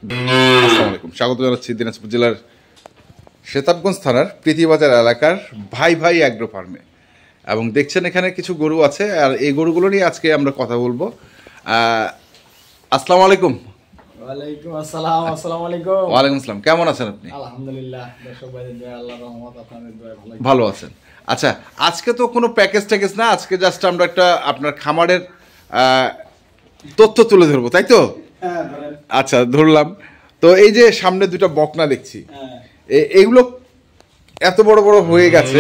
আসসালামু আলাইকুম, স্বাগত জানাচ্ছি দিনাজপুর জেলার সেতাবগঞ্জ থানার প্রীতিবাজার এলাকার ভাই ভাই অ্যাগ্রো ফার্মে। এবং দেখছেন এখানে কিছু গরু আছে, আর এই গরুগুলো নিয়ে আজকে আমরা কথা বলবো। আসসালামু আলাইকুম। ওয়ালাইকুম আসসালাম। আসসালামু আলাইকুম। ওয়ালাইকুম আসসালাম। কেমন আছেন আপনি? আলহামদুলিল্লাহ, দর্শক ভাইদের দয়া, আল্লাহর রহমত, আপনাদের দয়া ভালো আছেন? আচ্ছা, আজকে তো কোনো প্যাকেজ ট্যাকেজ না, আজকে জাস্ট আমরা একটা আপনার খামারের তথ্য তুলে ধরবো, তাই তো? হ্যাঁ, ধরেন। আচ্ছা, ধরলাম। তো এই যে সামনে দুটো বকনা দেখছি, এইগুলো এত বড় বড় হয়ে গেছে,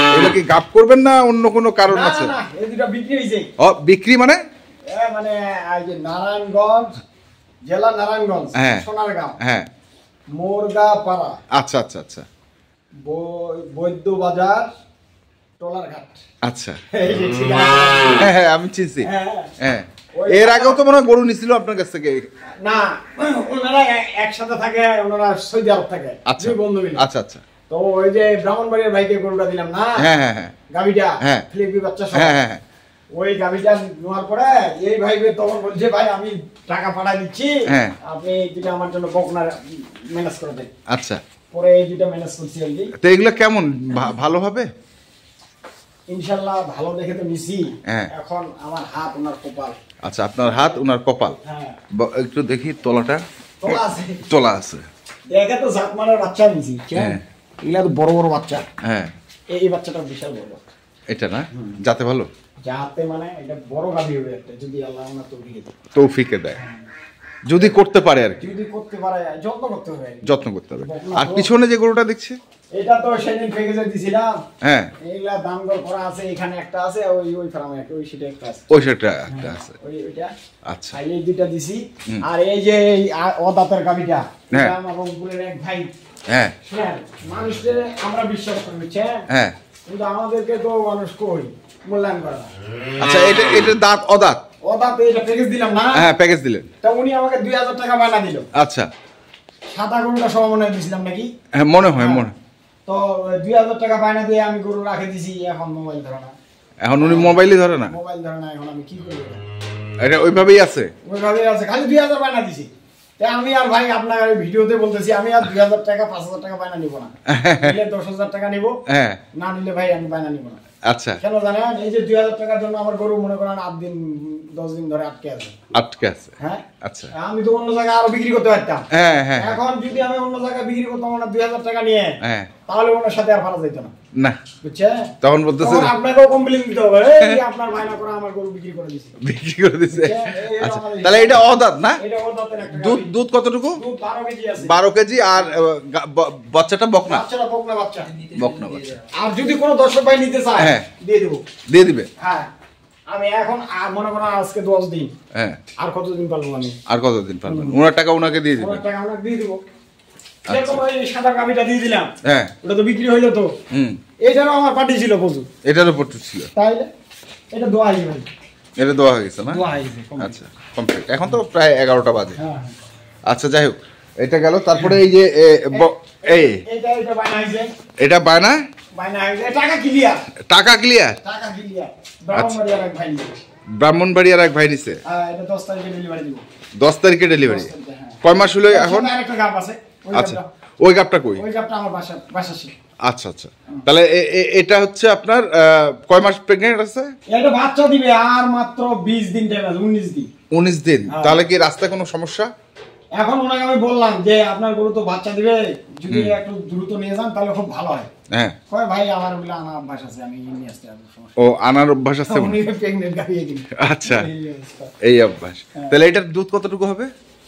এগুলো কি গাপ করবেন না অন্য কোনো কারণ আছে? না, এই দুটো বিক্রি হইছে। ও, বিক্রি মানে? মানে এই যে নারায়ণগঞ্জ জেলা, নারায়ণগঞ্জ, হ্যাঁ, সোনারগাঁও, হ্যাঁ, মোরগাপাড়া, আচ্ছা আচ্ছা আচ্ছা, বৈদ্য বাজার, টলারঘাট। আচ্ছা, এই যে ঠিকানা। হ্যাঁ হ্যাঁ, আমি চিনছি। হ্যাঁ, হ্যাঁ, এর আগেও তো মনে হয় গরু নিছিল আপনার কাছ থেকে। না, ওনারা একসাথে থাকে, ওনারা সৌদি আরব থাকে, আচ্ছা, দুই বন্ধু মিলে। আচ্ছা আচ্ছা, তো ওই যে ব্রাহ্মণবাড়িয়ার ভাইকে গরুটা দিলাম না, হ্যাঁ হ্যাঁ হ্যাঁ, গাবিটা, হ্যাঁ, ফিলিপি বাচ্চা সহ, হ্যাঁ হ্যাঁ, ওই গাবিটা নেওয়ার পরে এই ভাই তখন বলছে, ভাই আমি টাকা পাঠাই দিচ্ছি, হ্যাঁ, আপনি যেটা আমার জন্য বকনা ম্যানেজ করে দেন। আচ্ছা। পরে এই দুটা ম্যানেজ করছি আর কি। তো এগুলো কেমন, ভালো হবে? ইনশাল্লাহ ভালো দেখে তো নিছি। হ্যাঁ। এখন আমার হাত ওনার কপাল। আচ্ছা, আপনার হাত ওনার কপাল। হ্যাঁ, একটু দেখি তলাটা। তোলা আছে। তোলা আছে। দেখে তো জাতমানের বাচ্চা নিছি। হ্যাঁ, এগুলা তো বড় বড় বাচ্চা। হ্যাঁ, এই বাচ্চাটা বিশাল বড়। এটা না যাতে ভালো, যাতে মানে এটা বড় গাভী হবে একটা, যদি আল্লাহ ওনার তৌফিকে দেয়, যদি করতে পারে আর কি। যদি করতে পারে, যত্ন করতে হবে। যত্ন করতে হবে। আর পিছনে যে গরুটা দেখছি, এটা তো সেদিন প্যাকেজে দিছিলাম। হ্যাঁ, এইগুলা দাম দর করা আছে, এখানে একটা আছে, ওই ফার্মে একটা, ওই সেটা একটা আছে, ওই সেটা একটা আছে। ওইটা। আচ্ছা, আর এই দুইটা দিছি। আর এই যে অদাতের গাবিটা, হ্যাঁ, এটা আমার রংপুরের এক ভাই। হ্যাঁ, শুনেন, মানুষদের আমরা বিশ্বাস করি, বুঝছেন? হ্যাঁ, কিন্তু আমাদেরকে তো মানুষ কই মূল্যায়ন করে না। আচ্ছা, এটা দাঁত অদাঁত? অদাত, এটা প্যাকেজ দিলাম না। হ্যাঁ, প্যাকেজ দিলেন। তা উনি আমাকে 2000 টাকা বায়না দিল। আচ্ছা, সাদা গরুটা সব মনে হয় দিছিলাম নাকি? হ্যাঁ, মনে হয় মনে। তো 2000 টাকা বায়না দিয়ে আমি গরু রাখে দিছি, এখন মোবাইল ধরে না। এখন উনি মোবাইলই ধরে না? মোবাইল ধরে না, এখন আমি কি করব? এটা ওইভাবেই আছে? ওইভাবেই আছে, খালি 2000 বায়না দিছি। তাই আমি আর ভাই আপনার ভিডিওতে বলতেছি, আমি আর 2000 টাকা 5000 টাকা বায়না নিব না। নিলে 10000 টাকা নিব, হ্যাঁ, না নিলে ভাই আমি বায়না নিব না। আচ্ছা। কেন জানেন? এই যে 2000 টাকার জন্য আমার গরু মনে করেন 8 দিন 10 দিন ধরে আটকে আছে। আটকে আছে? হ্যাঁ, আচ্ছা। আমি তো অন্য জায়গায় আরো বিক্রি করতে পারতাম। হ্যাঁ হ্যাঁ, এখন যদি আমি অন্য জায়গায় বিক্রি করতাম না 2000 টাকা নিয়ে, হ্যাঁ, তাহলে ওনার সাথে আর পারা যেত না। না, বুঝছেন? তখন বলতেছে তখন আপনাকেও কমপ্লেইন দিতে হবে, এই আপনার বায়না করে আমার গরু বিক্রি করে দিয়েছে। বিক্রি করে দিছে। আচ্ছা, তাহলে এটা অদাঁত না? এটা ওদাতের একটা দুধ গাভী। দুধ কতটুকু? দুধ 12 কেজি আছে। 12 কেজি। আর বাচ্চাটা বকনা? বাচ্চাটা বকনা বাচ্চা। বকনা বাচ্চা। আর যদি কোনো দর্শক ভাই নিতে চায়, হ্যাঁ, দিয়ে দেব। দিয়ে দিবে? হ্যাঁ, আমি এখন মনে করেন আজকে 10 দিন, হ্যাঁ, আর কতদিন পারবো আমি? আর কতদিন পারবেন? ওনার টাকা ওনাকে দিয়ে দিবেন? ওনার টাকা ওনাকে দিয়ে দেব। যেরকম ওই সাদা গাভীটা দিয়ে দিলাম, হ্যাঁ, ওটা তো বিক্রি হইলো তো। এইটারও আমার পার্টি ছিল প্রচুর। এটার উপর ছিল? তাইলে এটা দোয়া হয়ে ভাই। এটা দেওয়া হয়ে গেছে না? দোয়া হয়ে গেছে। আচ্ছা, কমপ্লিট। এখন তো প্রায় 11টা বাজে। হ্যাঁ, আচ্ছা, যাই হোক, এটা গেল। তারপরে এই যে এটা বায়না হয়েছে। এটা বায়না? বায়না হয়েছে, টাকা ক্লিয়ার। টাকা ক্লিয়ার? টাকা ক্লিয়ার। ব্রাহ্মণবাড়িয়ার এক ভাই নিছে। ব্রাহ্মণবাড়িয়ার এক ভাই নিছে? এটা 10 তারিখে ডেলিভারি দিব। 10 তারিখে ডেলিভারি? 10 তারিখে, হ্যাঁ। কয় মাস হলো এখন? আরেকটা গাব আছে। আচ্ছা, ওই গাবটা কই? ওই গাবটা আমার বাসা ছিল। আচ্ছা আচ্ছা, তাহলে এটা হচ্ছে আপনার কয় মাস প্রেগন্যান্ট আছে? এটা বাচ্চা দিবে আর মাত্র 20 দিন টাইম আছে, 19 দিন। 19 দিন? তাহলে কি রাস্তায় কোনো সমস্যা? এখন ওনাকে আমি বললাম যে আপনার গরু তো বাচ্চা দিবে, যদি একটু দ্রুত নিয়ে যান তাহলে খুব ভালো হয়। হ্যাঁ, কয় ভাই আমার বলে আনা অভ্যাস আছে, আমি নিয়ে আসতে পারবো, সমস্যা ও আনার অভ্যাস আছে? উনি প্রেগন্যান্ট গাবিয়ে কিনে। আচ্ছা, এই অভ্যাস। তাহলে এটার দুধ কতটুকু হবে?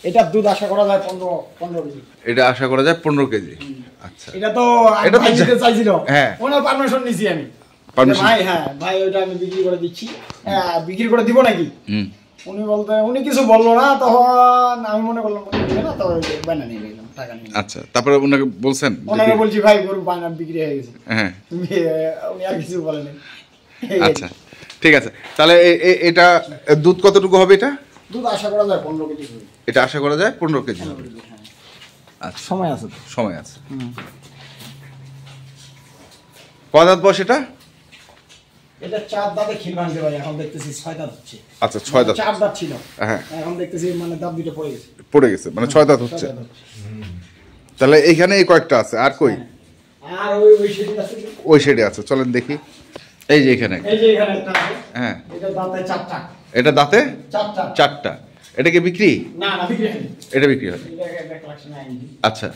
এটা দুধ আশা করা যায় 15 কেজি। এটা আশা করা যায় 15 কেজি। আচ্ছা, এটা তো ভাই দিতে চাইছিল, হ্যাঁ, ওনার পারমিশন নিছি আমি। পারমিশন? ভাই, হ্যাঁ ভাই, ওটা আমি বিক্রি করে দিচ্ছি। হ্যাঁ, বিক্রি করে দিব নাকি? উনি কিছু বললো না, তখন আমি মনে করলাম না, তো বায়না নিয়ে নিলাম, টাকা নিয়ে। আচ্ছা, তারপরে ওনাকে বলছেন? ওনাকে বলছি ভাই গরু বায়না বিক্রি হয়ে গেছে। হ্যাঁ, উনি আর কিছু বলেন। আচ্ছা, ঠিক আছে। তাহলে এটা দুধ কতটুকু হবে? এটা দুধ আশা করা যায় 15 কেজি হবে। এটা আশা করা যায় 15 কেজি হবে। আচ্ছা, সময় আছে, সময় আছে। কয় দাঁত বয়স এটা? এটা 4 দাঁতে খিল ভাঙছে ভাই, এখন দেখতেছি 6 দাঁত হচ্ছে। আচ্ছা 6 দাঁত। 4 দাঁত ছিল, হ্যাঁ এখন দেখতেছি মানে দাঁত দুটো পড়ে গেছে। পড়ে গেছে মানে 6 দাঁত হচ্ছে। তাহলে এইখানে এই কয়েকটা আছে, আর কই? আর ওই সেটি আছে, ওই সাইডে আছে, চলেন দেখি। এই যে এখানে, এই যে এখানে একটা আছে, হ্যাঁ এটা দাঁতে 4টা। এটা দাঁতে 4টা? 4টা। এটা কি বিক্রি? না না, বিক্রি হয়নি। এটা বিক্রি হয়? এটা একটা কালেকশন আইনি। আচ্ছা,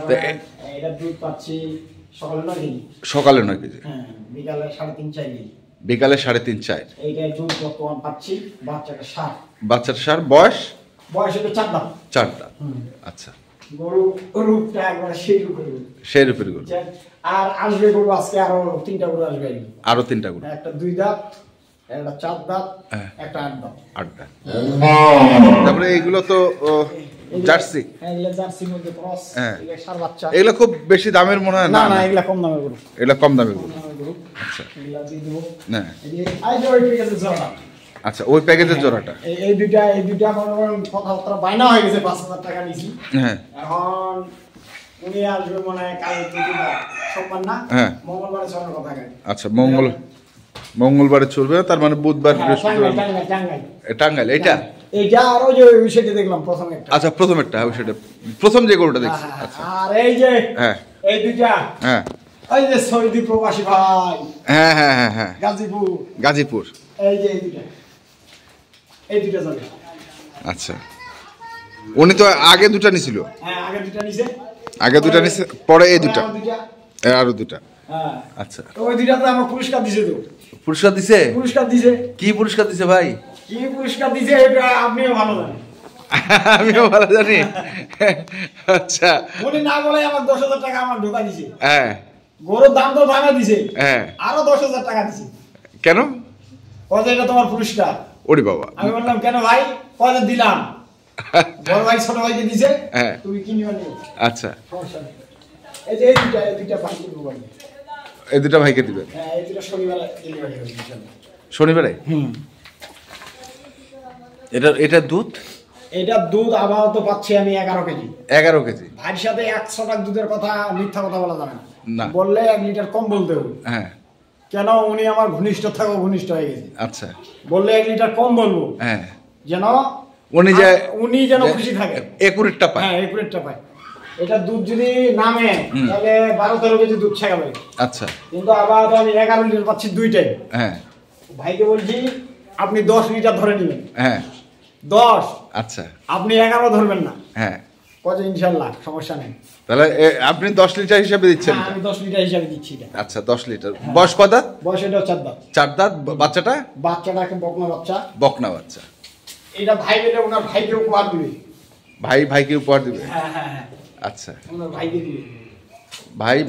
তো এটা দুধ পাচ্ছি সকালে 9 কেজি। সকালে 9 কেজি, হ্যাঁ, বিকালে 3.5-4 কেজি। বিকালে 3.5-4। এইটা দুধ বর্তমান পাচ্ছি, বাচ্চাটা 7। বাচ্চার সার বয়স বয়স এটা 4 দাঁত। 4 দাঁত। আচ্ছা, গরু রূপটা একবার সেই রূপ করবে। সেই রূপের গরু। আর আসবে গরু আজকে আরো 3টা গরু আসবে। আরো 3টা গরু, একটা 2 দাঁত, একটা 4 দাঁত, হ্যাঁ। একটা 8 দাঁত। 8টা। তারপরে এইগুলো তো জার্সি। হ্যাঁ, এগুলা জার্সির মধ্যে ক্রস, হ্যাঁ। এগুলা সার বাচ্চা। এগুলো খুব বেশি দামের মনে হয় না না? না, এগুলা কম দামের গরু। এগুলো কম দামের গরু। কম দামের গরু। আচ্ছা, এগুলা দিয়ে দেবো। না এই যে ওই প্যাকেজের জোড়া। আচ্ছা, ওই প্যাকেজের জোড়াটা। এই দুইটা মনে করেন কথাবার্তা বাইনা হয়ে গেছে, 5,000 টাকা নিছি। হ্যাঁ এখন উনি আসবে মনে হয় কাল সোমবার না, হ্যাঁ। মঙ্গলবারে চলার কথা গাড়ি। আচ্ছা, মঙ্গলবারে চলবে, তার মানে বুধবার বৃহস্পতিবার। টাঙ্গাইল। টাঙ্গাইল এইটা? এইটা আর ওই যে ওই সেটা দেখলাম প্রথম একটা। আচ্ছা, প্রথমেরটা, ওই সেটা প্রথম যে গরুটা দেখছি। আচ্ছা, আর এই যে হ্যাঁ এই দুইটা, হ্যাঁ ওই যে সৌদি প্রবাসী ভাই, হ্যাঁ হ্যাঁ হ্যাঁ হ্যাঁ, গাজীপুর। গাজীপুর। এই যে এই দুইটা যাবে। আচ্ছা, উনি তো আগে দুটা নিছিল। হ্যাঁ, আগে দুইটা নিছে, আগে দুটা নিছে, পরে এই দুটা, আমার দুইটা। আরো দুটা। হ্যাঁ, আচ্ছা, তো ওই দুইটাতে আমার পুরস্কার দিছে। তো পুরস্কার দিছে? পুরস্কার দিছে। কি পুরস্কার দিছে ভাই? কি পুরস্কার দিছে এটা আপনিও ভালো জানেন। আমিও ভালো জানি। আচ্ছা, উনি না বলে আমার 10,000 টাকা আমার ঢোকা দিছে। হ্যাঁ গরুর দাম তো দামে দিছে, হ্যাঁ। আরো 10,000 টাকা দিছে। কেন? কত এটা তোমার পুরস্কার? ওরে বাবা। আমি বললাম কেন ভাই? কত দিলাম? বড় ভাই ছোট ভাইকে দিছে, হ্যাঁ। তুমি কিনিও নি। আচ্ছা, সমস্যা নেই। এই যে এই দুইটা পাখি দেবো আমি। এই দুটা ভাইকে দিবেন? হ্যাঁ, এই দুটো শনিবারে ডেলিভারি হবে ইনশাআল্লাহ। শনিবারে? এটা দুধ? এটা দুধ আপাতত পাচ্ছি আমি 11 কেজি। 11 কেজি? ভাইয়ের সাথে 100 টাকা দুধের কথা মিথ্যা কথা বলা যাবে না। না। বললে 1 লিটার কম বলতে হবে। হ্যাঁ। কেন? উনি আমার ঘনিষ্ঠ থাকো ঘনিষ্ঠ হয়ে গেছে। আচ্ছা। বললে 1 লিটার কম বলবো। হ্যাঁ। যেন উনি যেন খুশি থাকে। একুরেটটা পায়। হ্যাঁ, একুরেটটা পায়। এটা দুধ যদি নামে তাহলে 12-13 কেজি দুধ ছেড়াবে। আচ্ছা। কিন্তু আবার আমি 11 লিটার পাচ্ছি 2 টাইম। হ্যাঁ। ভাইকে বলছি আপনি 10 লিটার ধরে নেবেন। হ্যাঁ। 10। আচ্ছা। আপনি 11 ধরবেন না। হ্যাঁ। কত ইনশাআল্লাহ সমস্যা নেই। তাহলে আপনি 10 লিটার হিসাবে দিচ্ছেন? আমি 10 লিটার হিসাবে দিচ্ছি এটা। আচ্ছা, 10 লিটার। বয়স কত দাঁত? বয়স এটা 4 দাঁত। 4 দাঁত। বাচ্চাটা? বাচ্চাটা একটা বকনা বাচ্চা। বকনা বাচ্চা। এটা ভাই বলে ওনার ভাইকে উপহার দিবে। ভাইকে উপহার দিবে? হ্যাঁ হ্যাঁ হ্যাঁ। আচ্ছা, ওনার ভাইকে দিবে।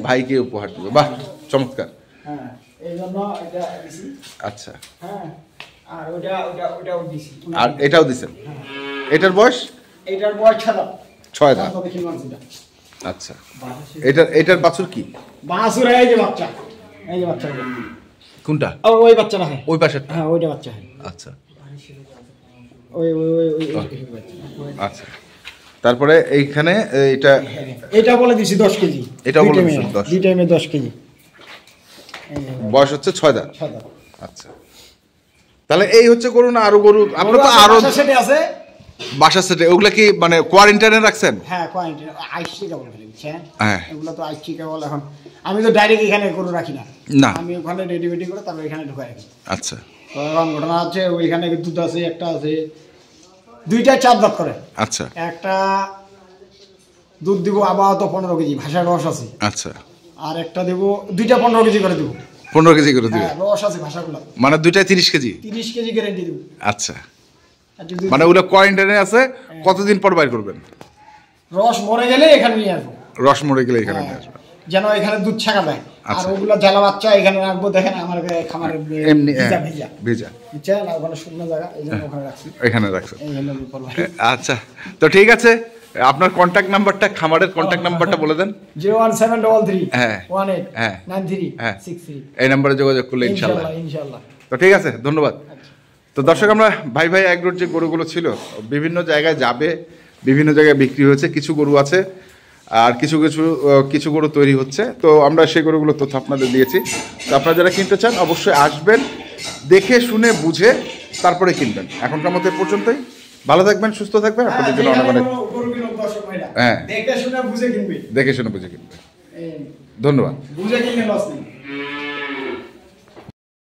ভাইকে উপহার দিবে। বাহ, চমৎকার। হ্যাঁ, এই জন্য এটা দিছি। আচ্ছা। হ্যাঁ, আর ওটাও দিছি। আর এটাও দিছেন? এটার বয়স? এটার বয়স 6 দাঁত। 6 দাঁত। দেখি মানছিটা। আচ্ছা, এটার বাছুর কি? বাছুর এই যে বাচ্চা। এই যে বাচ্চা। কোনটা? ওই বাচ্চাটা হয়। ওই পাশেরটা? হ্যাঁ, ওইটা বাচ্চা হয়। আচ্ছা। ওই আচ্ছা, তারপরে এইখানে এটা বলে দিছি 10 কেজি। এটা বলে দিছেন 10। 2 টাইমে 10 কেজি। বয়স হচ্ছে 6 দাঁত। 6 দাঁত। আচ্ছা, তাহলে এই হচ্ছে গরু না আরো গরু? আপনার তো আরো সেটা আছে। বাসা সেটে ওগুলা কি মানে কোয়ারেন্টাইনে রাখছেন? হ্যাঁ, কোয়ারেন্টাইন আইসি কেবল ফেলে দিচ্ছে। হ্যাঁ, এগুলো তো আইসি কেবল। এখন আমি তো ডাইরেক্ট এখানে গরু রাখি না। না, আমি ওখানে রেডি করে তারপর এখানে ঢুকাই রাখি। আচ্ছা। তো এখন ঘটনা আছে ওইখানে দুধ আছে, একটা আছে 2টা 4 দাঁত করে। আচ্ছা। একটা দুধ দিব আপাতত 15 কেজি, ভাষার রস আছে। আচ্ছা। আর একটা দেব 2টা 15 কেজি করে দেব। 15 কেজি করে দিবে? হ্যাঁ, রস আছে ভাষাগুলো। মানে 2টায় 30 কেজি? 30 কেজি গ্যারান্টি দেব। আচ্ছা, মানে ওগুলো কোয়ারেন্টাইনে আছে। কতদিন পর বাইর করবেন? রস মরে গেলে এখানে নিয়ে আসবো। রস মরে গেলে এখানে নিয়ে আসবেন, যেন এখানে দুধ ছাকা দেয়। আর আচ্ছা। ওগুলো জ্বালা বাচ্চা এখানে রাখবো। দেখেন আমার খামারে এমনি ভেজা ভেজা বুঝছেন না, ওখানে শুকনো জায়গা, এই জন্য ওখানে রাখছি। এখানে রাখছেন? এই হলো ব্যাপার ভাই। আচ্ছা, তো ঠিক আছে। আপনার কন্ট্যাক্ট নাম্বারটা, খামারের কন্ট্যাক্ট নাম্বারটা বলে দেন। 01733 হ্যাঁ 18 হ্যাঁ 93 হ্যাঁ 63। এই নাম্বারে যোগাযোগ করলে ইনশাআল্লাহ। ইনশাআল্লাহ। তো ঠিক আছে, ধন্যবাদ। তো দর্শক, আমরা ভাই এগ্রোর যে গরুগুলো ছিল বিভিন্ন জায়গায় যাবে, বিভিন্ন জায়গায় বিক্রি হয়েছে, কিছু গরু আছে আর কিছু গরু তৈরি হচ্ছে। তো আমরা সেই গরুগুলোর তথ্য আপনাদের দিয়েছি। তো আপনারা যারা কিনতে চান অবশ্যই আসবেন। দেখে শুনে বুঝে তারপরে কিনবেন। এখনকার মতো এ পর্যন্তই। ভালো থাকবেন, সুস্থ থাকবেন, আপনাদের জন্য অনেক অনেক হ্যাঁ দেখে শুনে বুঝে কিনবে। দেখে শুনে বুঝে কিনবেন। এই, ধন্যবাদ। বুঝে কিনলে লস নেই।